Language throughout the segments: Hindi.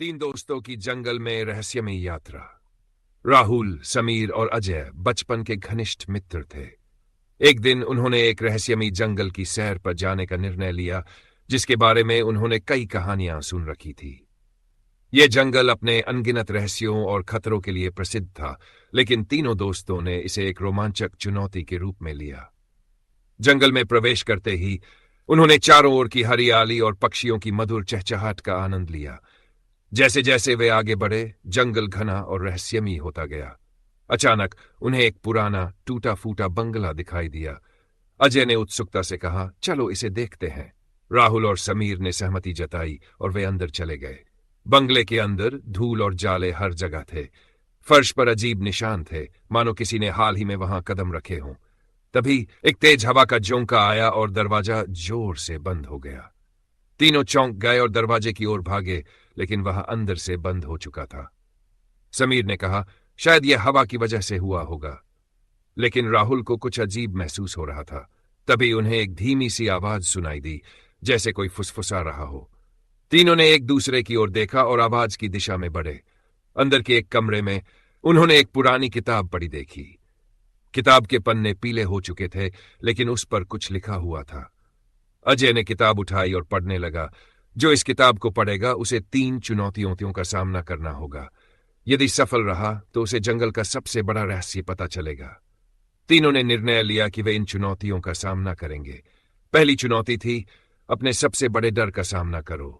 तीन दोस्तों की जंगल में रहस्यमय यात्रा। राहुल, समीर और अजय बचपन के घनिष्ठ मित्र थे। एक दिन उन्होंने एक रहस्यमय जंगल की सैर पर जाने का निर्णय लिया, जिसके बारे में उन्होंने कई कहानियां सुन रखी थी। यह जंगल अपने अनगिनत रहस्यों और खतरों के लिए प्रसिद्ध था, लेकिन तीनों दोस्तों ने इसे एक रोमांचक चुनौती के रूप में लिया। जंगल में प्रवेश करते ही उन्होंने चारों ओर की हरियाली और पक्षियों की मधुर चहचहाट का आनंद लिया। जैसे जैसे वे आगे बढ़े, जंगल घना और रहस्यमयी होता गया। अचानक उन्हें एक पुराना टूटा फूटा बंगला दिखाई दिया। अजय ने उत्सुकता से कहा, चलो इसे देखते हैं। राहुल और समीर ने सहमति जताई और वे अंदर चले गए। बंगले के अंदर धूल और जाले हर जगह थे। फर्श पर अजीब निशान थे, मानो किसी ने हाल ही में वहां कदम रखे हों। तभी एक तेज हवा का झोंका आया और दरवाजा जोर से बंद हो गया। तीनों चौंक गए और दरवाजे की ओर भागे, लेकिन वह अंदर से बंद हो चुका था। समीर ने कहा, शायद यह हवा की वजह से हुआ होगा, लेकिन राहुल को कुछ अजीब महसूस हो रहा था। तभी उन्हें एक धीमी सी आवाज सुनाई दी, जैसे कोई फुसफुसा रहा हो। तीनों ने एक दूसरे की ओर देखा और आवाज की दिशा में बढ़े। अंदर के एक कमरे में उन्होंने एक पुरानी किताब पड़ी देखी। किताब के पन्ने पीले हो चुके थे, लेकिन उस पर कुछ लिखा हुआ था। अजय ने किताब उठाई और पढ़ने लगा। जो इस किताब को पढ़ेगा उसे 3 चुनौतियों का सामना करना होगा। यदि सफल रहा तो उसे जंगल का सबसे बड़ा रहस्य पता चलेगा। तीनों ने निर्णय लिया कि वे इन चुनौतियों का सामना करेंगे। पहली चुनौती थी, अपने सबसे बड़े डर का सामना करो।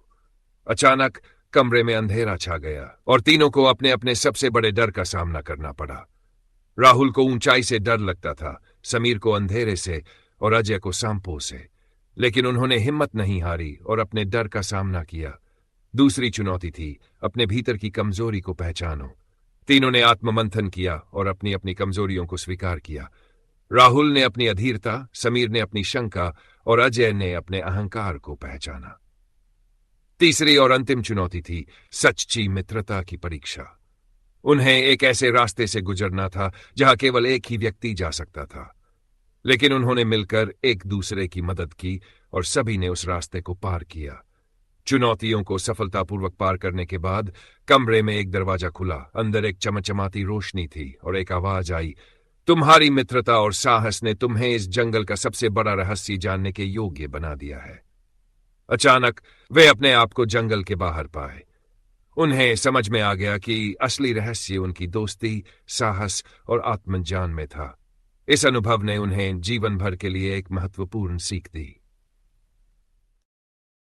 अचानक कमरे में अंधेरा छा गया और तीनों को अपने अपने सबसे बड़े डर का सामना करना पड़ा। राहुल को ऊंचाई से डर लगता था, समीर को अंधेरे से और अजय को सांपों से, लेकिन उन्होंने हिम्मत नहीं हारी और अपने डर का सामना किया। दूसरी चुनौती थी, अपने भीतर की कमजोरी को पहचानो। तीनों ने आत्ममंथन किया और अपनी अपनी कमजोरियों को स्वीकार किया। राहुल ने अपनी अधीरता, समीर ने अपनी शंका और अजय ने अपने अहंकार को पहचाना। तीसरी और अंतिम चुनौती थी, सच्ची मित्रता की परीक्षा। उन्हें एक ऐसे रास्ते से गुजरना था जहां केवल एक ही व्यक्ति जा सकता था, लेकिन उन्होंने मिलकर एक दूसरे की मदद की और सभी ने उस रास्ते को पार किया। चुनौतियों को सफलतापूर्वक पार करने के बाद कमरे में एक दरवाजा खुला। अंदर एक चमचमाती रोशनी थी और एक आवाज आई, तुम्हारी मित्रता और साहस ने तुम्हें इस जंगल का सबसे बड़ा रहस्य जानने के योग्य बना दिया है। अचानक वे अपने आप को जंगल के बाहर पाए। उन्हें समझ में आ गया कि असली रहस्य उनकी दोस्ती, साहस और आत्मज्ञान में था। इस अनुभव ने उन्हें जीवन भर के लिए एक महत्वपूर्ण सीख दी।